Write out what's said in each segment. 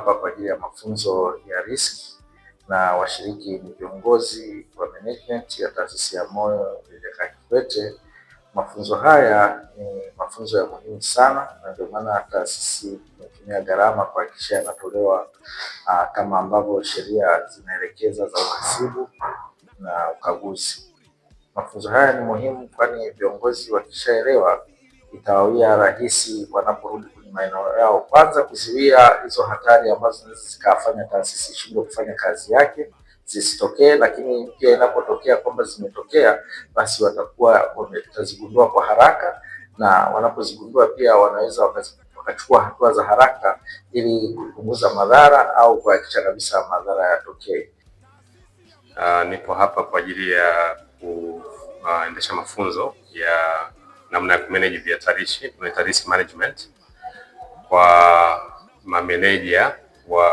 hapa kwa ajili ya mafunzo ya risk na washiriki ni viongozi wa management ya Taasisi ya Moyo Jakaya Kikwete. Mafunzo haya ni mafunzo ya muhimu sana, na ndio maana taasisi imetumia gharama kuhakikisha yanatolewa kama ambavyo sheria zinaelekeza za uhasibu na ukaguzi. Mafunzo haya ni muhimu kwani viongozi wakishaelewa itawawia rahisi wanaporudi kwenye maeneo yao, kwanza kuzuia hizo hatari ambazo zinaweza zikafanya taasisi ishindwe kufanya kazi yake zisitokee, lakini pia inapotokea kwamba zimetokea, basi watazigundua kwa haraka, na wanapozigundua pia wanaweza wakachukua hatua za haraka ili kupunguza madhara au kuhakikisha kabisa madhara yatokee. Nipo hapa kwa ajili ya kuendesha mafunzo ya namna ya kumanage vihatarishi, tunaita risk management, kwa mameneja wa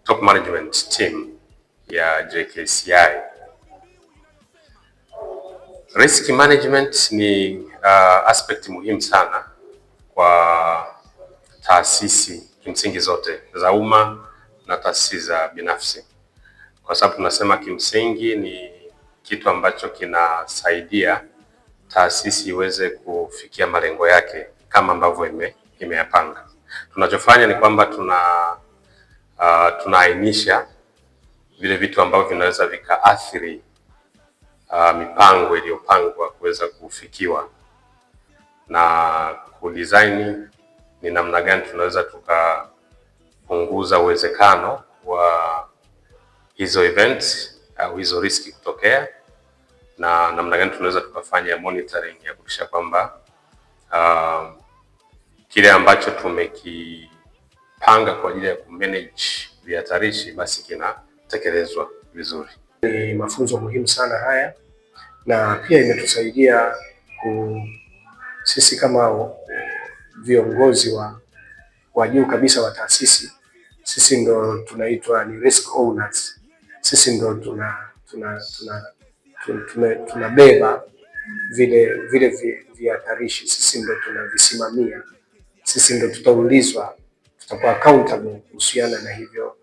top management team ya JKCI. Risk management ni aspect muhimu sana kwa taasisi kimsingi zote za umma na taasisi za binafsi, kwa sababu tunasema kimsingi ni kitu ambacho kinasaidia taasisi iweze kufikia malengo yake kama ambavyo imeyapanga. Tunachofanya ni kwamba tunaainisha vile vitu ambavyo vinaweza vikaathiri mipango iliyopangwa kuweza kufikiwa, na kudesign ni namna gani tunaweza tukapunguza uwezekano wa hizo events au hizo riski kutokea, na namna gani tunaweza tukafanya monitoring ya kuhakikisha kwamba kile ambacho tumekipanga kwa ajili ya kumanage vihatarishi basi kinatekelezwa vizuri. Ni mafunzo muhimu sana haya, na pia imetusaidia sisi kama viongozi wa juu kabisa wa taasisi. Sisi ndo tunaitwa ni risk owners. Sisi ndo tunabeba vile vihatarishi, sisi ndo tunavisimamia, sisi ndo tutaulizwa, tutakuwa accountable kuhusiana na hivyo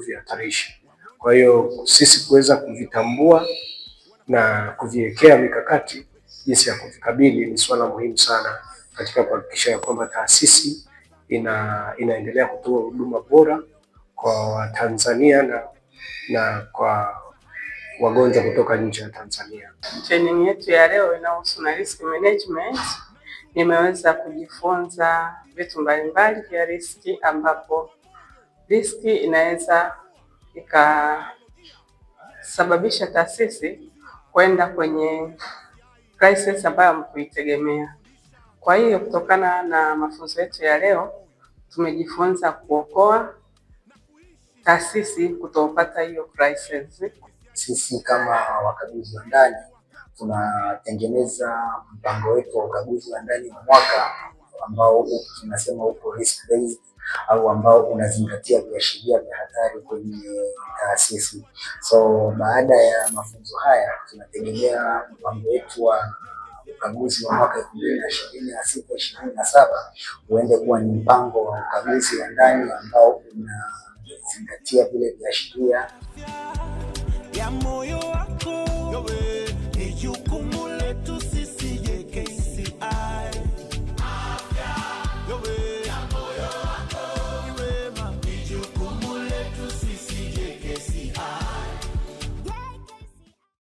vihatarishi. Kwa hiyo sisi kuweza kuvitambua na kuviwekea mikakati jinsi ya kuvikabili ni swala muhimu sana katika kuhakikisha kwamba taasisi inaendelea kutoa huduma bora kwa Watanzania na kwa wagonjwa kutoka nje ya Tanzania. Training yetu ya leo inahusu na risk management. Nimeweza kujifunza vitu mbalimbali vya riski, ambapo riski inaweza ikasababisha taasisi kwenda kwenye crisis ambayo mkuitegemea. Kwa hiyo kutokana na mafunzo yetu ya leo tumejifunza kuokoa taasisi kutopata hiyo crisis. Sisi kama wakaguzi wa ndani tunatengeneza mpango wetu wa ukaguzi wa ndani wa mwaka ambao tunasema uko risk based, au ambao unazingatia viashiria vya hatari kwenye taasisi. So baada ya mafunzo haya tunategemea mpango wetu wa ukaguzi wa mwaka 2026-2027 uende kuwa ni mpango wa ukaguzi wa ndani ambao unazingatia vile viashiria ya moyo.